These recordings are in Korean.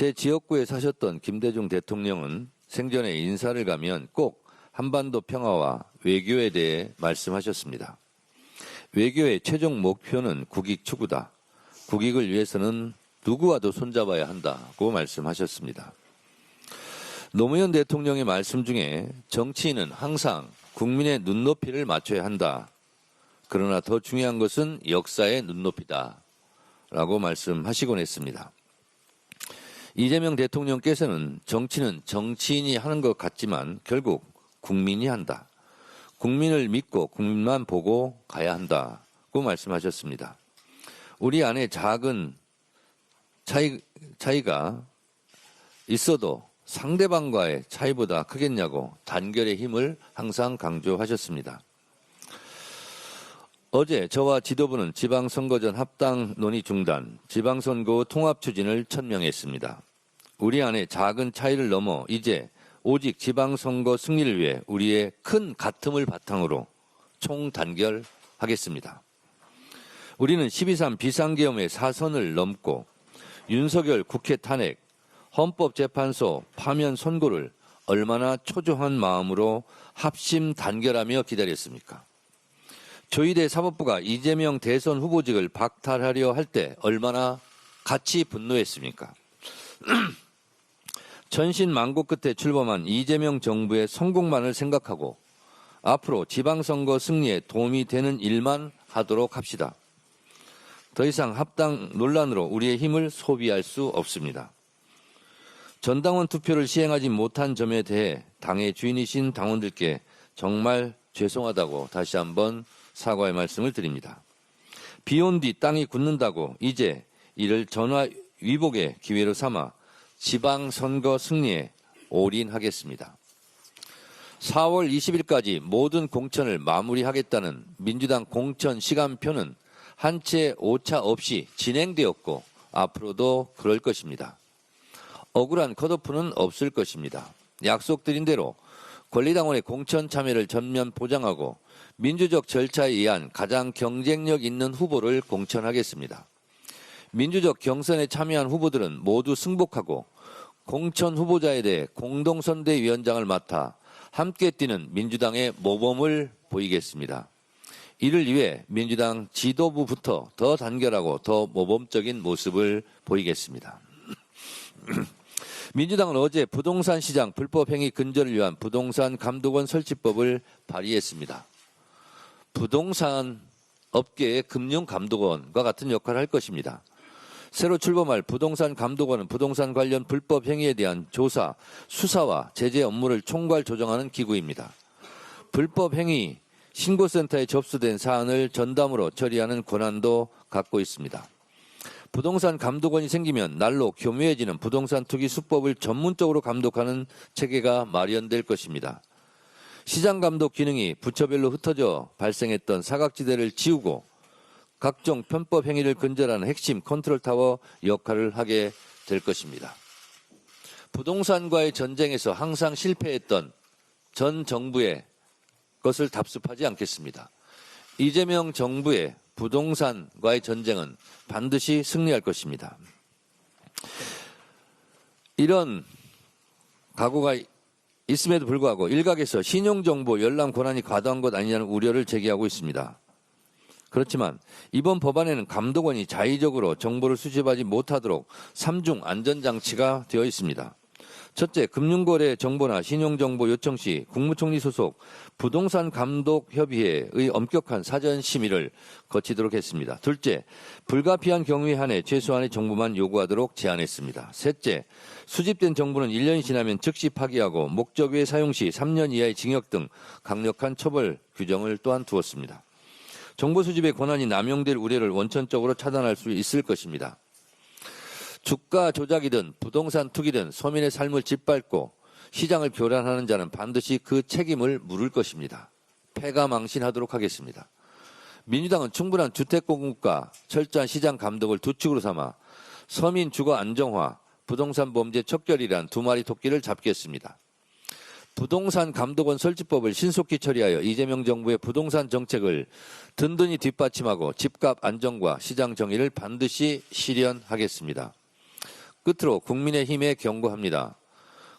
제 지역구에 사셨던 김대중 대통령은 생전에 인사를 가면 꼭 한반도 평화와 외교에 대해 말씀하셨습니다. 외교의 최종 목표는 국익 추구다. 국익을 위해서는 누구와도 손잡아야 한다고 말씀하셨습니다. 노무현 대통령의 말씀 중에 정치인은 항상 국민의 눈높이를 맞춰야 한다. 그러나 더 중요한 것은 역사의 눈높이다. 라고 말씀하시곤 했습니다. 이재명 대통령께서는 정치는 정치인이 하는 것 같지만 결국 국민이 한다. 국민을 믿고 국민만 보고 가야 한다고 말씀하셨습니다. 우리 안에 작은 차이가 있어도 상대방과의 차이보다 크겠냐고 단결의 힘을 항상 강조하셨습니다. 어제 저와 지도부는 지방선거 전 합당 논의 중단, 지방선거 통합 추진을 천명했습니다. 우리 안에 작은 차이를 넘어 이제 오직 지방선거 승리를 위해 우리의 큰 가슴을 바탕으로 총단결하겠습니다. 우리는 12.3 비상계엄의 사선을 넘고 윤석열 국회 탄핵, 헌법재판소 파면 선고를 얼마나 초조한 마음으로 합심 단결하며 기다렸습니까? 조희대 사법부가 이재명 대선 후보직을 박탈하려 할 때 얼마나 같이 분노했습니까? 천신만고 끝에 출범한 이재명 정부의 성공만을 생각하고 앞으로 지방선거 승리에 도움이 되는 일만 하도록 합시다. 더 이상 합당 논란으로 우리의 힘을 소비할 수 없습니다. 전당원 투표를 시행하지 못한 점에 대해 당의 주인이신 당원들께 정말 죄송하다고 다시 한번 사과의 말씀을 드립니다. 비온 뒤 땅이 굳는다고 이제 이를 전화위복의 기회로 삼아 지방선거 승리에 올인하겠습니다. 4월 20일까지 모든 공천을 마무리하겠다는 민주당 공천 시간표는 한 채 오차 없이 진행되었고 앞으로도 그럴 것입니다. 억울한 컷오프는 없을 것입니다. 약속드린 대로 권리당원의 공천 참여를 전면 보장하고 민주적 절차에 의한 가장 경쟁력 있는 후보를 공천하겠습니다. 민주적 경선에 참여한 후보들은 모두 승복하고 공천 후보자에 대해 공동선대위원장을 맡아 함께 뛰는 민주당의 모범을 보이겠습니다. 이를 위해 민주당 지도부부터 더 단결하고 더 모범적인 모습을 보이겠습니다. 민주당은 어제 부동산 시장 불법행위 근절을 위한 부동산 감독원 설치법을 발의했습니다. 부동산 업계의 금융감독원과 같은 역할을 할 것입니다. 새로 출범할 부동산 감독원은 부동산 관련 불법 행위에 대한 조사, 수사와 제재 업무를 총괄 조정하는 기구입니다. 불법 행위 신고센터에 접수된 사안을 전담으로 처리하는 권한도 갖고 있습니다. 부동산 감독원이 생기면 날로 교묘해지는 부동산 투기 수법을 전문적으로 감독하는 체계가 마련될 것입니다. 시장 감독 기능이 부처별로 흩어져 발생했던 사각지대를 지우고 각종 편법 행위를 근절하는 핵심 컨트롤타워 역할을 하게 될 것입니다. 부동산과의 전쟁에서 항상 실패했던 전 정부의 것을 답습하지 않겠습니다. 이재명 정부의 부동산과의 전쟁은 반드시 승리할 것입니다. 이런 각오가 있음에도 불구하고 일각에서 신용정보 열람 권한이 과도한 것 아니냐는 우려를 제기하고 있습니다. 그렇지만 이번 법안에는 감독원이 자의적으로 정보를 수집하지 못하도록 3중 안전장치가 되어 있습니다. 첫째, 금융거래 정보나 신용정보 요청 시 국무총리 소속 부동산 감독협의회의 엄격한 사전 심의를 거치도록 했습니다. 둘째, 불가피한 경우에 한해 최소한의 정보만 요구하도록 제한했습니다. 셋째, 수집된 정보는 1년이 지나면 즉시 파기하고 목적 외에 사용 시 3년 이하의 징역 등 강력한 처벌 규정을 또한 두었습니다. 정보 수집의 권한이 남용될 우려를 원천적으로 차단할 수 있을 것입니다. 주가 조작이든 부동산 투기든 서민의 삶을 짓밟고 시장을 교란하는 자는 반드시 그 책임을 물을 것입니다. 패가망신하도록 하겠습니다. 민주당은 충분한 주택 공급과 철저한 시장 감독을 두 축으로 삼아 서민 주거 안정화, 부동산 범죄 척결이란 두 마리 토끼를 잡겠습니다. 부동산 감독원 설치법을 신속히 처리하여 이재명 정부의 부동산 정책을 든든히 뒷받침하고 집값 안정과 시장 정의를 반드시 실현하겠습니다. 끝으로 국민의힘에 경고합니다.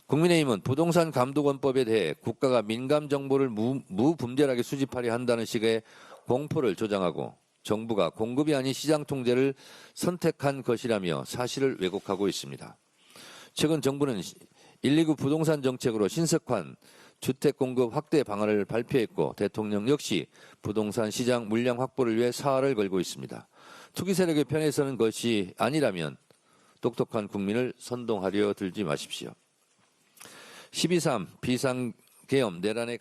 국민의힘은 부동산 감독원법에 대해 국가가 민감 정보를 무분별하게 수집하려 한다는 식의 공포를 조장하고 정부가 공급이 아닌 시장 통제를 선택한 것이라며 사실을 왜곡하고 있습니다. 최근 정부는 129 부동산 정책으로 신속한 주택 공급 확대 방안을 발표했고 대통령 역시 부동산 시장 물량 확보를 위해 사활을 걸고 있습니다. 투기 세력의 편에 서는 것이 아니라면 똑똑한 국민을 선동하려 들지 마십시오. 12.3 비상계엄 내란의